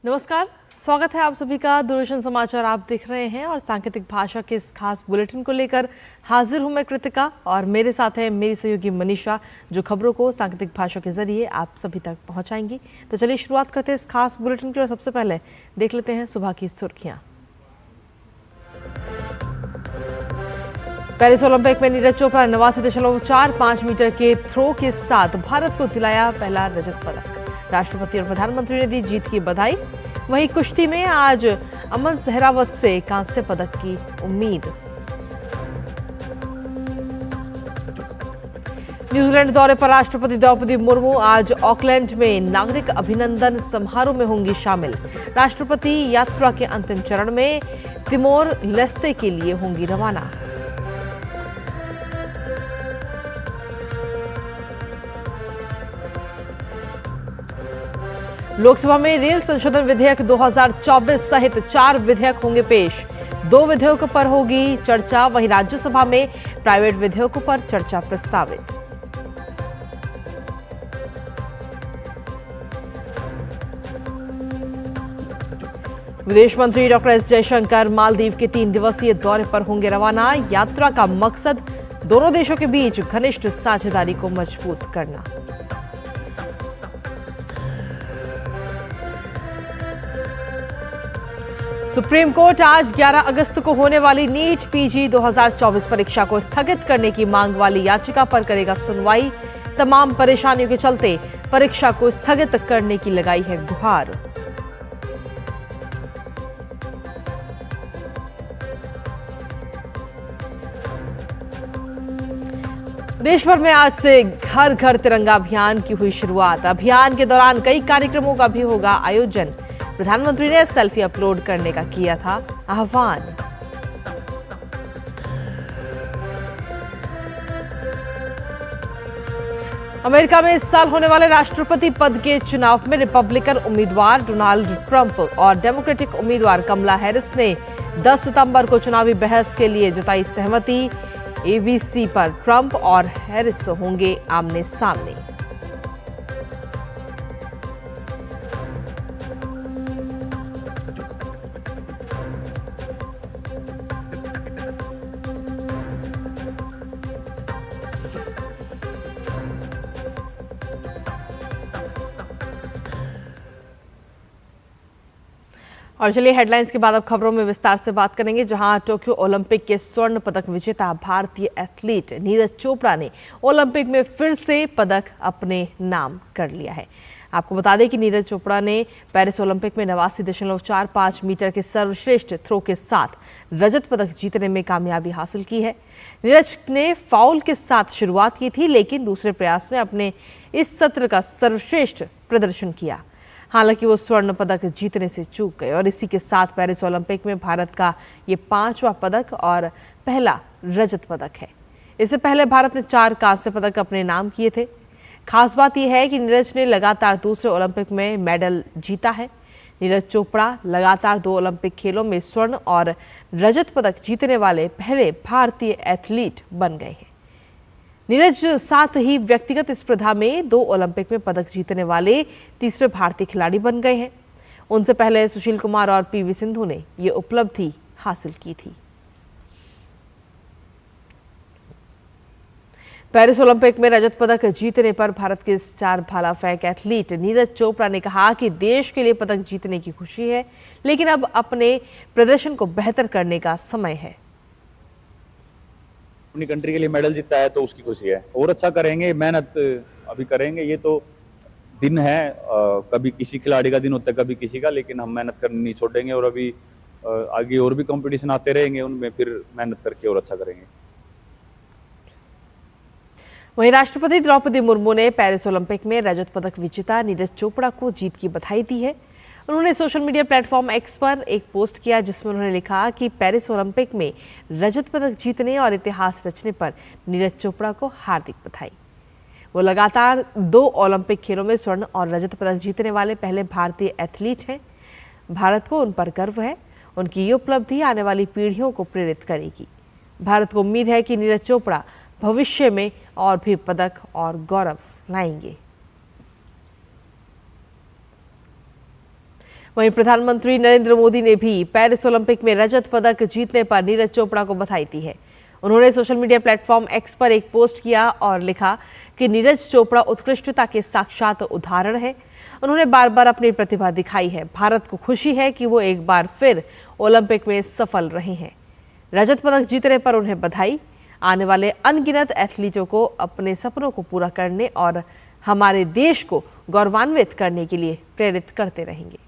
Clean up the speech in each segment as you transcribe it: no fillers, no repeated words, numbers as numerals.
नमस्कार, स्वागत है आप सभी का। दूरदर्शन समाचार आप देख रहे हैं और सांकेतिक भाषा के इस खास बुलेटिन को लेकर हाजिर हूं मैं कृतिका और मेरे साथ है मेरी सहयोगी मनीषा, जो खबरों को सांकेतिक भाषा के जरिए आप सभी तक पहुंचाएंगी। तो चलिए शुरुआत करते हैं इस खास बुलेटिन की और सबसे पहले देख लेते हैं सुबह की सुर्खियां। पेरिस ओलंपिक में नीरज चोपड़ा 89.45 मीटर के थ्रो के साथ भारत को दिलाया पहला रजत पदक। राष्ट्रपति और प्रधानमंत्री ने दी जीत की बधाई। वहीं कुश्ती में आज अमन सहरावत से कांस्य पदक की उम्मीद। न्यूजीलैंड दौरे पर राष्ट्रपति द्रौपदी मुर्मू आज ऑकलैंड में नागरिक अभिनंदन समारोह में होंगी शामिल। राष्ट्रपति यात्रा के अंतिम चरण में तिमोर लेस्ते के लिए होंगी रवाना। लोकसभा में रेल संशोधन विधेयक 2024 सहित 4 विधेयक होंगे पेश। 2 विधेयकों पर होगी चर्चा। वहीं राज्यसभा में प्राइवेट विधेयकों पर चर्चा प्रस्तावित। विदेश मंत्री डॉक्टर एस जयशंकर मालदीव के 3 दिवसीय दौरे पर होंगे रवाना। यात्रा का मकसद दोनों देशों के बीच घनिष्ठ साझेदारी को मजबूत करना। सुप्रीम कोर्ट आज 11 अगस्त को होने वाली नीट पीजी 2024 परीक्षा को स्थगित करने की मांग वाली याचिका पर करेगा सुनवाई। तमाम परेशानियों के चलते परीक्षा को स्थगित करने की लगाई है गुहार। देश भर में आज से घर घर तिरंगा अभियान की हुई शुरुआत। अभियान के दौरान कई कार्यक्रमों का भी होगा आयोजन। प्रधानमंत्री ने सेल्फी अपलोड करने का किया था आह्वान। अमेरिका में इस साल होने वाले राष्ट्रपति पद के चुनाव में रिपब्लिकन उम्मीदवार डोनाल्ड ट्रंप और डेमोक्रेटिक उम्मीदवार कमला हैरिस ने 10 सितंबर को चुनावी बहस के लिए जताई सहमति। एबीसी पर ट्रंप और हैरिस होंगे आमने सामने। और चलिए हेडलाइंस के बाद अब खबरों में विस्तार से बात करेंगे, जहां टोक्यो ओलंपिक के स्वर्ण पदक विजेता भारतीय एथलीट नीरज चोपड़ा ने ओलंपिक में फिर से पदक अपने नाम कर लिया है। आपको बता दें कि नीरज चोपड़ा ने पेरिस ओलंपिक में 89.45 मीटर के सर्वश्रेष्ठ थ्रो के साथ रजत पदक जीतने में कामयाबी हासिल की है। नीरज ने फाउल के साथ शुरुआत की थी, लेकिन दूसरे प्रयास में अपने इस सत्र का सर्वश्रेष्ठ प्रदर्शन किया। हालांकि वो स्वर्ण पदक जीतने से चूक गए और इसी के साथ पेरिस ओलंपिक में भारत का ये 5वां पदक और पहला रजत पदक है। इससे पहले भारत ने 4 कांस्य पदक अपने नाम किए थे। खास बात यह है कि नीरज ने लगातार दूसरे ओलंपिक में मेडल जीता है। नीरज चोपड़ा लगातार 2 ओलंपिक खेलों में स्वर्ण और रजत पदक जीतने वाले पहले भारतीय एथलीट बन गए हैं। नीरज साथ ही व्यक्तिगत स्पर्धा में 2 ओलंपिक में पदक जीतने वाले तीसरे भारतीय खिलाड़ी बन गए हैं। उनसे पहले सुशील कुमार और पीवी सिंधु ने ये उपलब्धि हासिल की थी। पेरिस ओलंपिक में रजत पदक जीतने पर भारत के स्टार भाला फेंक एथलीट नीरज चोपड़ा ने कहा कि देश के लिए पदक जीतने की खुशी है, लेकिन अब अपने प्रदर्शन को बेहतर करने का समय है। अपनी कंट्री के लिए मेडल जीता है तो उसकी खुशी है। और अच्छा करेंगे, मेहनत अभी करेंगे। ये तो दिन है, कभी किसी खिलाड़ी का दिन होता है, कभी किसी का, लेकिन हम मेहनत करनी नहीं छोड़ेंगे और अभी आगे और भी कंपटीशन आते रहेंगे, उनमें फिर मेहनत करके और अच्छा करेंगे। वहीं राष्ट्रपति द्रौपदी मुर्मू ने पेरिस ओलंपिक में रजत पदक विजेता नीरज चोपड़ा को जीत की बधाई दी है। उन्होंने सोशल मीडिया प्लेटफॉर्म एक्स पर एक पोस्ट किया, जिसमें उन्होंने लिखा कि पेरिस ओलंपिक में रजत पदक जीतने और इतिहास रचने पर नीरज चोपड़ा को हार्दिक बधाई। वो लगातार 2 ओलंपिक खेलों में स्वर्ण और रजत पदक जीतने वाले पहले भारतीय एथलीट हैं। भारत को उन पर गर्व है। उनकी ये उपलब्धि आने वाली पीढ़ियों को प्रेरित करेगी। भारत को उम्मीद है कि नीरज चोपड़ा भविष्य में और भी पदक और गौरव लाएंगे। वहीं प्रधानमंत्री नरेंद्र मोदी ने भी पेरिस ओलंपिक में रजत पदक जीतने पर नीरज चोपड़ा को बधाई दी है। उन्होंने सोशल मीडिया प्लेटफॉर्म एक्स पर एक पोस्ट किया और लिखा कि नीरज चोपड़ा उत्कृष्टता के साक्षात उदाहरण है। उन्होंने बार बार अपनी प्रतिभा दिखाई है। भारत को खुशी है कि वो एक बार फिर ओलंपिक में सफल रहे हैं। रजत पदक जीतने पर उन्हें बधाई। आने वाले अनगिनत एथलीटों को अपने सपनों को पूरा करने और हमारे देश को गौरवान्वित करने के लिए प्रेरित करते रहेंगे।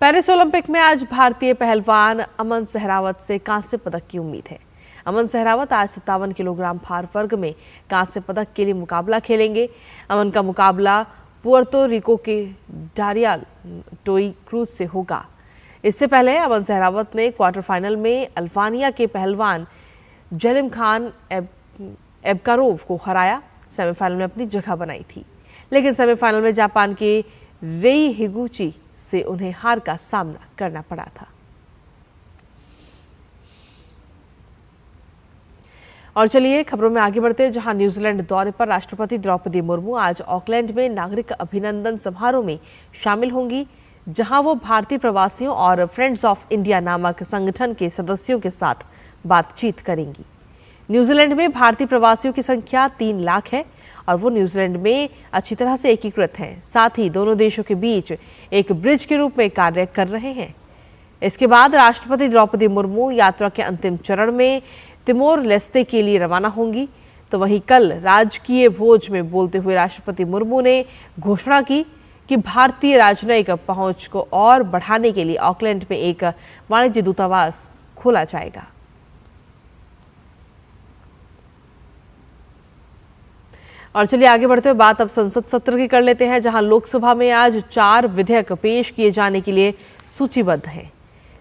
पेरिस ओलंपिक में आज भारतीय पहलवान अमन सहरावत से कांस्य पदक की उम्मीद है। अमन सहरावत आज 57 किलोग्राम भार वर्ग में कांस्य पदक के लिए मुकाबला खेलेंगे। अमन का मुकाबला पुर्तो रिको के डारियल टोई क्रूज से होगा। इससे पहले अमन सहरावत ने क्वार्टर फाइनल में अल्बानिया के पहलवान जलिम खान एबकारोव को हराया। सेमीफाइनल में अपनी जगह बनाई थी, लेकिन सेमीफाइनल में जापान के रेई हिगुची से उन्हें हार का सामना करना पड़ा था। और चलिए खबरों में आगे बढ़ते हैं, जहां न्यूजीलैंड दौरे पर राष्ट्रपति द्रौपदी मुर्मू आज ऑकलैंड में नागरिक अभिनंदन समारोह में शामिल होंगी, जहां वो भारतीय प्रवासियों और फ्रेंड्स ऑफ इंडिया नामक संगठन के सदस्यों के साथ बातचीत करेंगी। न्यूजीलैंड में भारतीय प्रवासियों की संख्या 3 लाख है और वो न्यूजीलैंड में अच्छी तरह से एकीकृत हैं। साथ ही दोनों देशों के बीच एक ब्रिज के रूप में कार्य कर रहे हैं। इसके बाद राष्ट्रपति द्रौपदी मुर्मू यात्रा के अंतिम चरण में तिमोर लेस्ते के लिए रवाना होंगी। तो वहीं कल राजकीय भोज में बोलते हुए राष्ट्रपति मुर्मू ने घोषणा की कि भारतीय राजनयिक पहुंच को और बढ़ाने के लिए ऑकलैंड में एक वाणिज्य दूतावास खोला जाएगा। और चलिए आगे बढ़ते हुए बात अब संसद सत्र की कर लेते हैं, जहां लोकसभा में आज 4 विधेयक पेश किए जाने के लिए सूचीबद्ध हैं।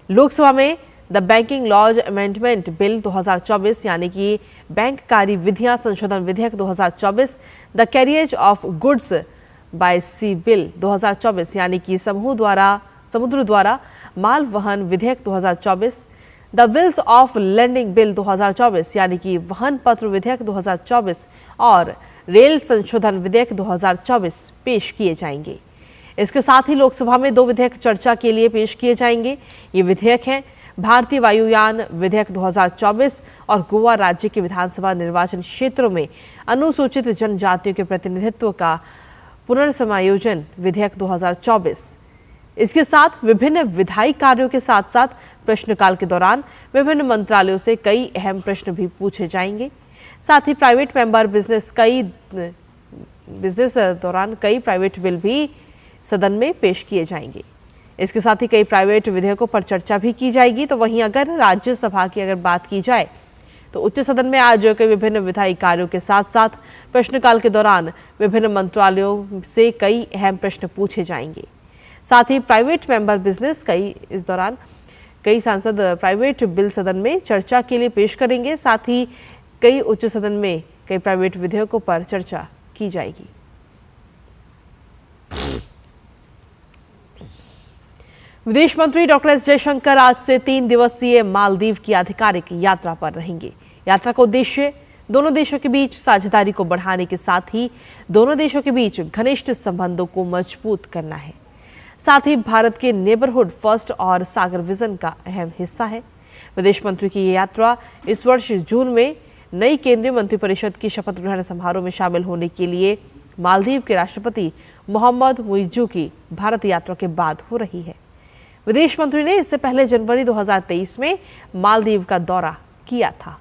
लोकसभा में the banking laws amendment bill 2024 यानी कि बैंककारी विधियां संशोधन विधेयक 2024, the carriage of goods by sea bill 2024 यानी कि समुद्र द्वारा माल वहन विधेयक 2024, the bills of lading bill 2024 यानी कि वहन पत्र विधेयक 2024 और रेल संशोधन विधेयक 2024 पेश किए जाएंगे। इसके साथ ही लोकसभा में 2 विधेयक चर्चा के लिए पेश किए जाएंगे। ये विधेयक हैं भारतीय वायुयान विधेयक 2024 और गोवा राज्य के विधानसभा निर्वाचन क्षेत्रों में अनुसूचित जनजातियों के प्रतिनिधित्व का पुनर्समायोजन विधेयक 2024। इसके साथ विभिन्न विधायी कार्यों के साथ साथ प्रश्नकाल के दौरान विभिन्न मंत्रालयों से कई अहम प्रश्न भी पूछे जाएंगे। साथ ही प्राइवेट मेंबर बिजनेस दौरान कई प्राइवेट बिल भी सदन में पेश किए जाएंगे। इसके साथ ही कई प्राइवेट विधेयकों पर चर्चा भी की जाएगी। तो वहीं अगर राज्यसभा की अगर बात की जाए तो उच्च सदन में आज कई विभिन्न विधायी कार्यों के साथ साथ प्रश्नकाल के दौरान विभिन्न मंत्रालयों से कई अहम प्रश्न पूछे जाएंगे। साथ ही प्राइवेट मेंबर बिजनेस इस दौरान कई सांसद प्राइवेट बिल सदन में चर्चा के लिए पेश करेंगे। साथ ही कई उच्च सदन में कई प्राइवेट विधेयकों पर चर्चा की जाएगी। विदेश मंत्री डॉक्टर एस जयशंकर आज से 3 दिवसीय मालदीव की आधिकारिक यात्रा पर रहेंगे। यात्रा का उद्देश्य दोनों देशों के बीच साझेदारी को बढ़ाने के साथ ही दोनों देशों के बीच घनिष्ठ संबंधों को मजबूत करना है। साथ ही भारत के नेबरहुड फर्स्ट और सागर विजन का अहम हिस्सा है। विदेश मंत्री की ये यात्रा इस वर्ष जून में नई केंद्रीय मंत्रिपरिषद की शपथ ग्रहण समारोह में शामिल होने के लिए मालदीव के राष्ट्रपति मोहम्मद मुइज्जू की भारत यात्रा के बाद हो रही है। विदेश मंत्री ने इससे पहले जनवरी 2023 में मालदीव का दौरा किया था।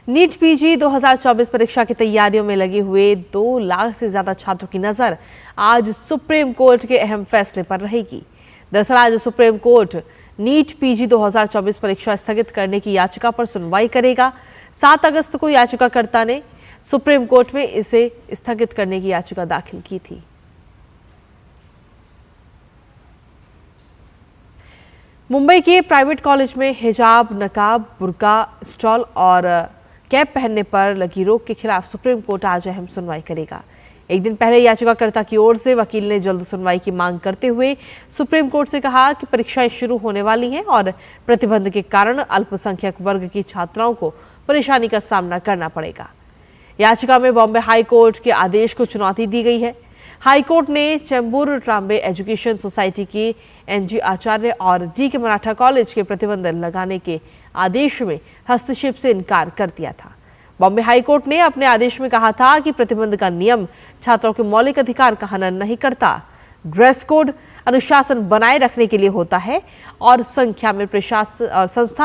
नीट पीजी 2024 परीक्षा की तैयारियों में लगे हुए 2 लाख से ज्यादा छात्रों की नजर आज सुप्रीम कोर्ट के अहम फैसले पर रहेगी। दरअसल आज सुप्रीम कोर्ट नीट पीजी 2024 परीक्षा स्थगित करने की याचिका पर सुनवाई करेगा। 7 अगस्त को याचिकाकर्ता ने सुप्रीम कोर्ट में इसे स्थगित करने की याचिका दाखिल की थी। मुंबई के प्राइवेट कॉलेज में हिजाब, नकाब, बुर्का, स्टॉल और कैप पहनने पर लगी रोक के खिलाफ सुप्रीम कोर्ट आज अहम सुनवाई करेगा। एक दिन पहले याचिकाकर्ता की ओर से वकील ने जल्द सुनवाई की मांग करते हुए सुप्रीम कोर्ट से कहा कि परीक्षाएं शुरू होने वाली हैं और प्रतिबंध के कारण अल्पसंख्यक वर्ग की छात्राओं को परेशानी का सामना करना पड़ेगा। याचिका में बॉम्बे हाई कोर्ट के आदेश को चुनौती दी गई है। हाई कोर्ट ने चेंबूर ट्राम्बे एजुकेशन सोसाइटी की एनजी आचार्य और DK मराठा कॉलेज के प्रतिबंध लगाने के आदेश में हस्तक्षेप से इनकार कर दिया था। बॉम्बे हाई कोर्ट ने अपने आदेश में कहा था कि प्रतिबंध का नियम छात्रों के मौलिक अधिकार का हनन नहीं करता। ड्रेस कोड अनुशासन बनाए रखने के लिए होता है और संस्था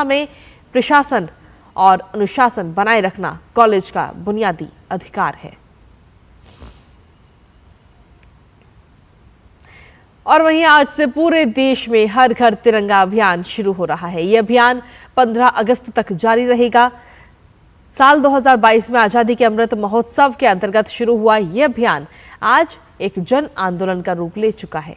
में प्रशासन और अनुशासन बनाए रखना कॉलेज का बुनियादी अधिकार है। और वहीं आज से पूरे देश में हर घर तिरंगा अभियान शुरू हो रहा है। यह अभियान 15 अगस्त तक जारी रहेगा। साल 2022 में आजादी के अमृत महोत्सव के अंतर्गत शुरू हुआ यह अभियान आज एक जन आंदोलन का रूप ले चुका है।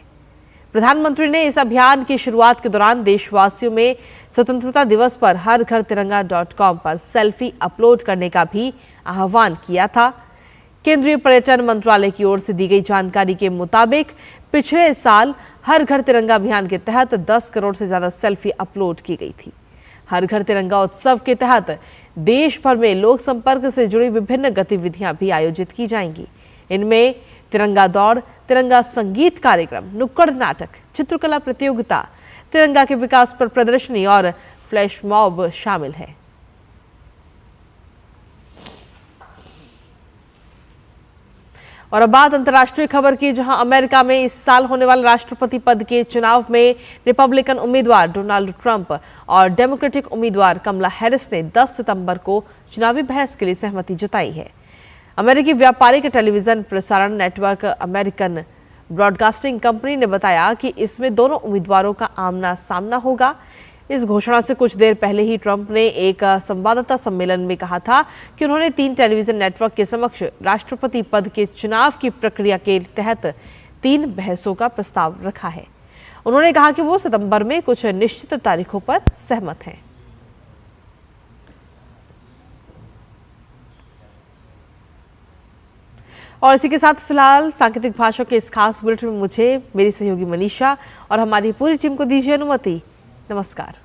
प्रधानमंत्री ने इस अभियान की शुरुआत के दौरान देशवासियों में स्वतंत्रता दिवस पर हर घर तिरंगा.com पर सेल्फी अपलोड करने का भी आह्वान किया था। केंद्रीय पर्यटन मंत्रालय की ओर से दी गई जानकारी के मुताबिक पिछले साल हर घर तिरंगा अभियान के तहत 10 करोड़ से ज्यादा सेल्फी अपलोड की गई थी। हर घर तिरंगा उत्सव के तहत देश भर में लोक संपर्क से जुड़ी विभिन्न गतिविधियां भी आयोजित की जाएंगी। इनमें तिरंगा दौड़, तिरंगा संगीत कार्यक्रम, नुक्कड़ नाटक, चित्रकला प्रतियोगिता, तिरंगा के विकास पर प्रदर्शनी और फ्लैश मॉब शामिल है। और अब बात अंतर्राष्ट्रीय खबर की, जहां अमेरिका में इस साल होने वाले राष्ट्रपति पद के चुनाव में रिपब्लिकन उम्मीदवार डोनाल्ड ट्रंप और डेमोक्रेटिक उम्मीदवार कमला हैरिस ने 10 सितंबर को चुनावी बहस के लिए सहमति जताई है। अमेरिकी व्यापारिक टेलीविजन प्रसारण नेटवर्क अमेरिकन ब्रॉडकास्टिंग कंपनी ने बताया कि इसमें दोनों उम्मीदवारों का आमना सामना होगा। इस घोषणा से कुछ देर पहले ही ट्रंप ने एक संवाददाता सम्मेलन में कहा था कि उन्होंने 3 टेलीविजन नेटवर्क के समक्ष राष्ट्रपति पद के चुनाव की प्रक्रिया के तहत 3 बहसों का प्रस्ताव रखा है। उन्होंने कहा कि वो सितंबर में कुछ निश्चित तारीखों पर सहमत हैं। और इसी के साथ फिलहाल सांकेतिक भाषा के इस खास बुलेटिन में मुझे, मेरी सहयोगी मनीषा और हमारी पूरी टीम को दीजिए अनुमति। नमस्कार।